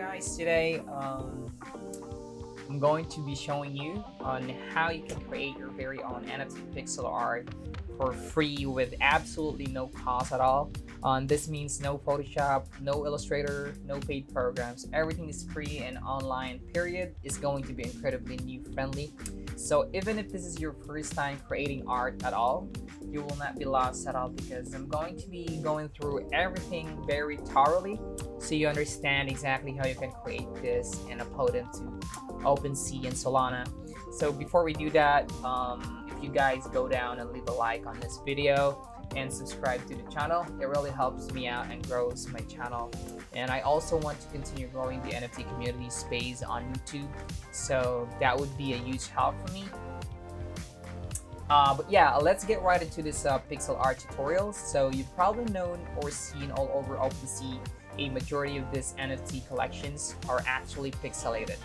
guys, today I'm going to be showing you on how you can create your very own NFT pixel art for free with absolutely no cost at all. This means no Photoshop, no Illustrator, no paid programs. Everything is free and online, period. Is going to be incredibly new friendly. So even if this is your first time creating art at all, you will not be lost at all because I'm going to be going through everything very thoroughly so you understand exactly how you can create this and upload them to OpenSea and Solana. So before we do that, if you guys go down and leave a like on this video and subscribe to the channel, it really helps me out and grows my channel. And I also want to continue growing the NFT community space on YouTube, so that would be a huge help for me. But yeah, let's get right into this pixel art tutorial. So you've probably known or seen all over OpenSea a majority of these NFT collections are actually pixelated.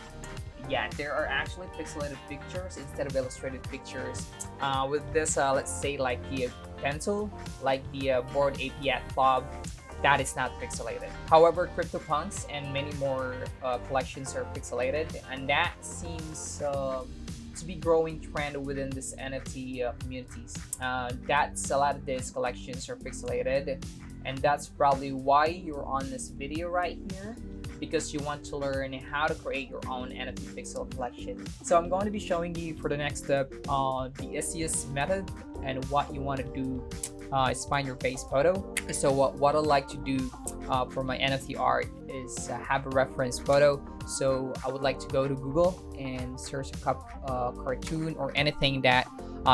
Yeah, there are actually pixelated pictures instead of illustrated pictures. With this, let's say like the pencil, like the board API blob, that is not pixelated. However, CryptoPunks and many more collections are pixelated, and that seems to be growing trend within this NFT communities. That's a lot of these collections are pixelated, and that's probably why you're on this video right here, because you want to learn how to create your own NFT pixel collection. So I'm going to be showing you for the next step the easiest method, and what you want to do is find your base photo. So what I like to do for my NFT art is have a reference photo. So I would like to go to Google and search a cartoon or anything that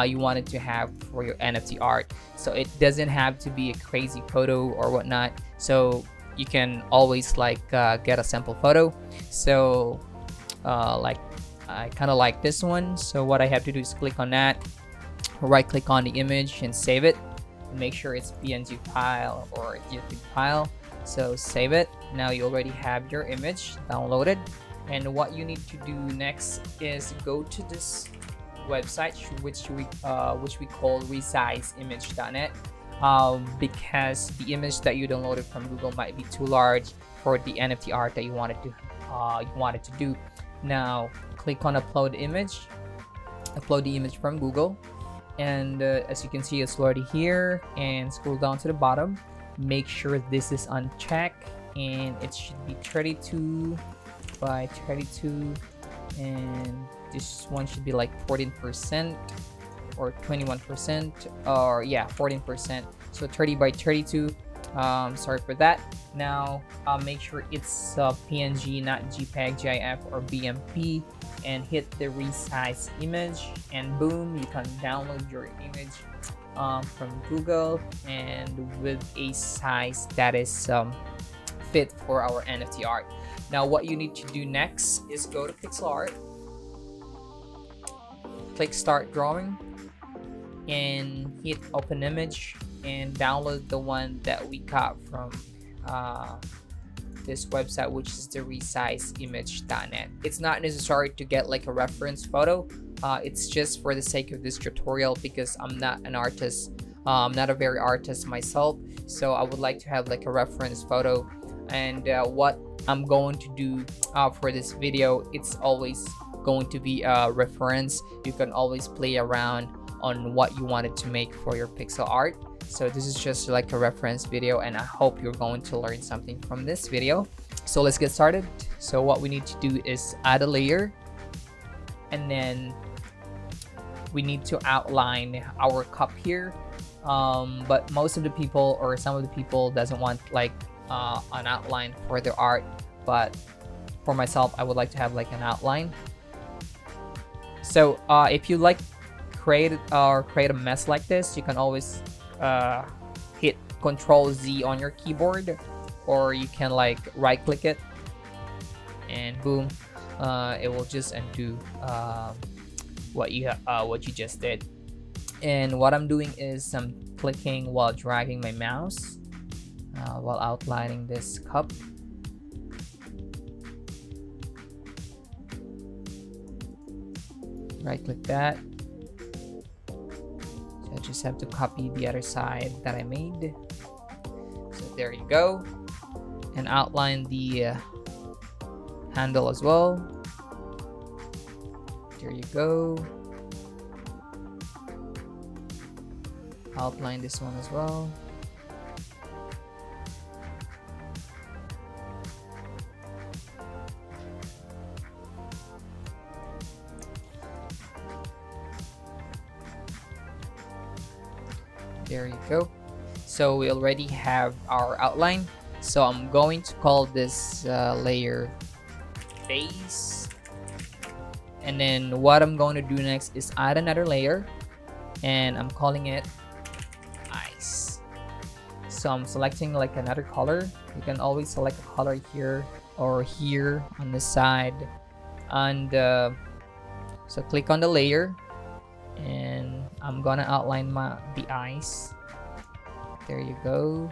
you wanted to have for your NFT art. So it doesn't have to be a crazy photo or whatnot. So you can always like get a sample photo. So like I kind of like this one. So what I have to do is click on that, right click on the image and save it. Make sure it's PNG file or GIF file. So save it. Now you already have your image downloaded, and what you need to do next is go to this website which we call resizeimage.net, because the image that you downloaded from Google might be too large for the NFT art that you wanted to do. Now click on upload the image from Google, and as you can see, it's already here, and scroll down to the bottom. Make sure this is unchecked, and it should be 32 by 32, and this one should be like 14% or 21%, or yeah, 14%. So 30 by 32. Sorry for that. Now make sure it's PNG, not JPEG, GIF, or BMP, and hit the resize image, and boom, you can download your image from Google, and with a size that is fit for our NFT art. Now what you need to do next is go to pixel art, click start drawing, and hit open image, and download the one that we got from this website, which is the resizeimage.net. It's not necessary to get like a reference photo. It's just for the sake of this tutorial, because I'm not an artist. I'm not a very artist myself, so I would like to have like a reference photo. And what I'm going to do for this video, it's always going to be a reference. You can always play around on what you wanted to make for your pixel art. So this is just like a reference video, and I hope you're going to learn something from this video. So let's get started. So what we need to do is add a layer, and then we need to outline our cup here. But most of the people, or some of the people, doesn't want like an outline for their art, but for myself, I would like to have like an outline. So if you like create a mess like this, you can always hit Control Z on your keyboard, or you can like right click it, and boom, it will just undo what you just did. And what I'm doing is I'm clicking while dragging my mouse while outlining this cup. Right click that. So I just have to copy the other side that I made. So there you go. And outline the handle as well. There you go. Outline this one as well. There you go. So we already have our outline. So I'm going to call this layer base. And then what I'm going to do next is add another layer. And I'm calling it ice. So I'm selecting like another color. You can always select a color here or here on the side. And so click on the layer. And I'm gonna outline the ice. There you go.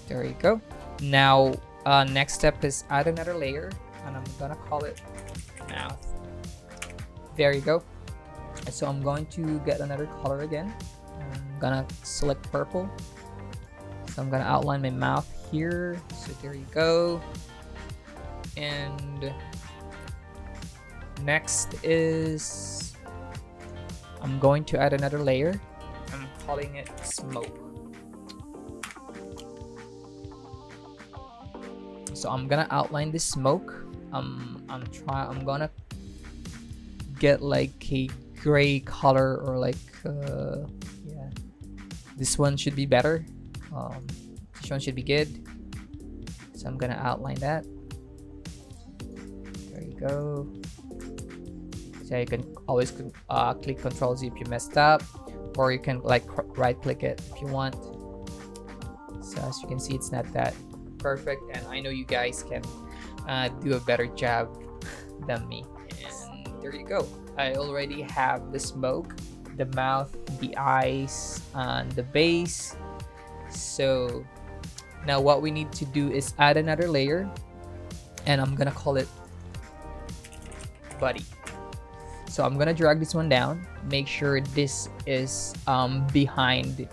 There you go. Now next step is add another layer, and I'm gonna call it mouth. There you go. So I'm going to get another color again. I'm gonna select purple. So I'm gonna outline my mouth here. So there you go. And next is I'm going to add another layer. I'm calling it smoke. So I'm gonna outline this smoke. I'm gonna get like a gray color, or like yeah, this one should be better. This one should be good. So I'm gonna outline that. Go. So you can always click Control Z if you messed up, or you can like right click it if you want. So as you can see, it's not that perfect, and I know you guys can do a better job than me. And there you go. I already have the smoke, the mouth, the eyes, and the base. So now what we need to do is add another layer, and I'm gonna call it body. So I'm gonna drag this one down, make sure this is behind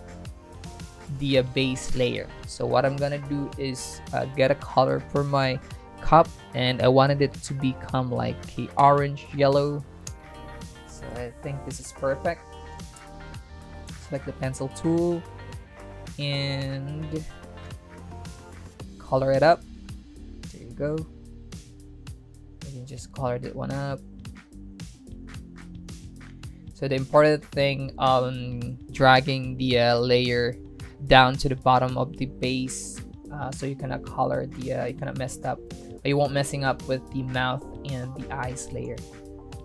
the base layer. So what I'm gonna do is get a color for my cup, and I wanted it to become like a orange yellow. So I think this is perfect. Select the pencil tool and color it up. There you go. You can just color that one up. So the important thing on dragging the layer down to the bottom of the base, so you cannot color the you cannot mess up, or you won't messing up with the mouth and the eyes layer.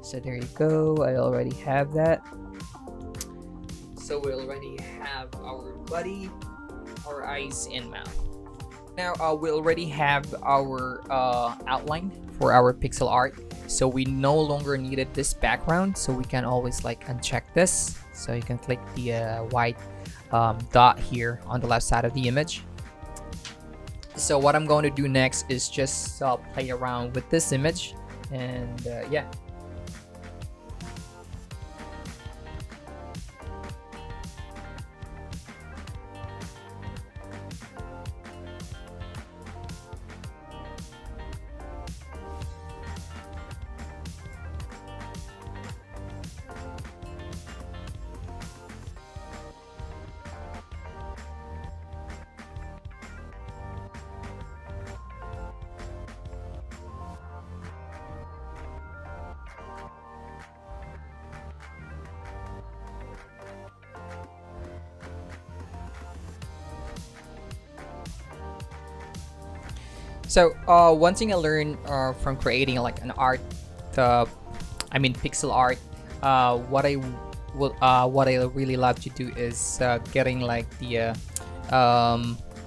So there you go. I already have that. So we already have our body, our eyes, and mouth. Now we already have our outline for our pixel art, so we no longer needed this background, so we can always like uncheck this. So you can click the white dot here on the left side of the image. So what I'm going to do next is just play around with this image, and yeah. So one thing I learned from creating like an art, pixel art, what I really love to do is getting like the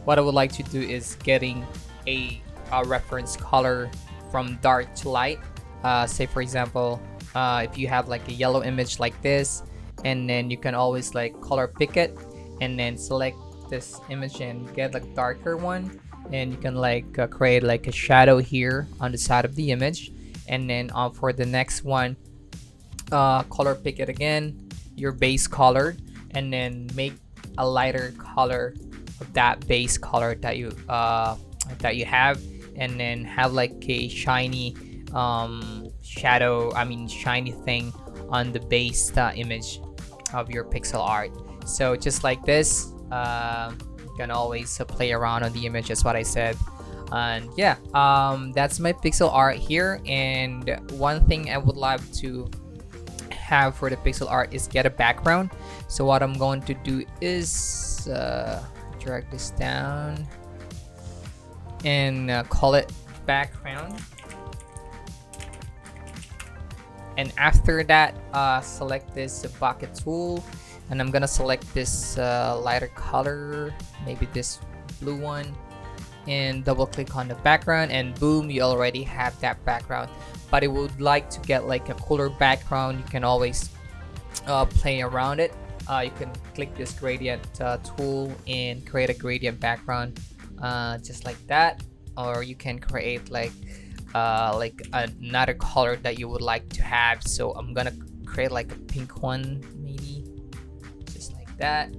what I would like to do is getting a reference color from dark to light. Say for example, if you have like a yellow image like this, and then you can always like color pick it, and then select this image and get like darker one. And you can like create like a shadow here on the side of the image, and then for the next one, color pick it again, your base color, and then make a lighter color of that base color that you have, and then have like a shiny shiny thing on the base image of your pixel art. So just like this, you can always play around on the image, as what I said. And yeah, that's my pixel art here. And one thing I would love to have for the pixel art is get a background. So what I'm going to do is drag this down and call it background. And after that, select this bucket tool, and I'm gonna select this lighter color, maybe this blue one, and double click on the background, and boom, you already have that background. But I would like to get like a cooler background. You can always play around it. You can click this gradient tool and create a gradient background, just like that. Or you can create like another color that you would like to have. So I'm gonna create like a pink one, maybe just like that.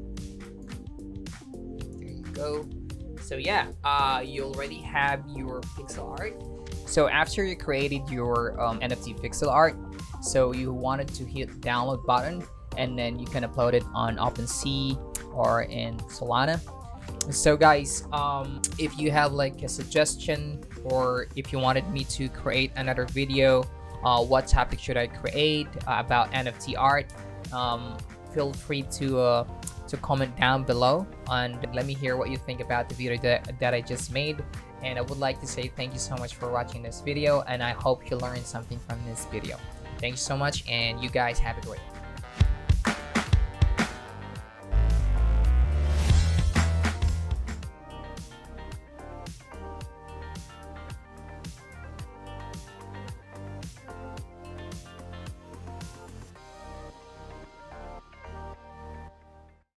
There you go. So yeah, you already have your pixel art. So after you created your NFT pixel art, so you wanted to hit download button, and then you can upload it on OpenSea or in Solana. So guys, if you have like a suggestion, or if you wanted me to create another video, what topic should I create about NFT art, feel free to comment down below, and let me hear what you think about the video that I just made. And I would like to say thank you so much for watching this video, and I hope you learned something from this video. Thank you so much, and you guys have a great day.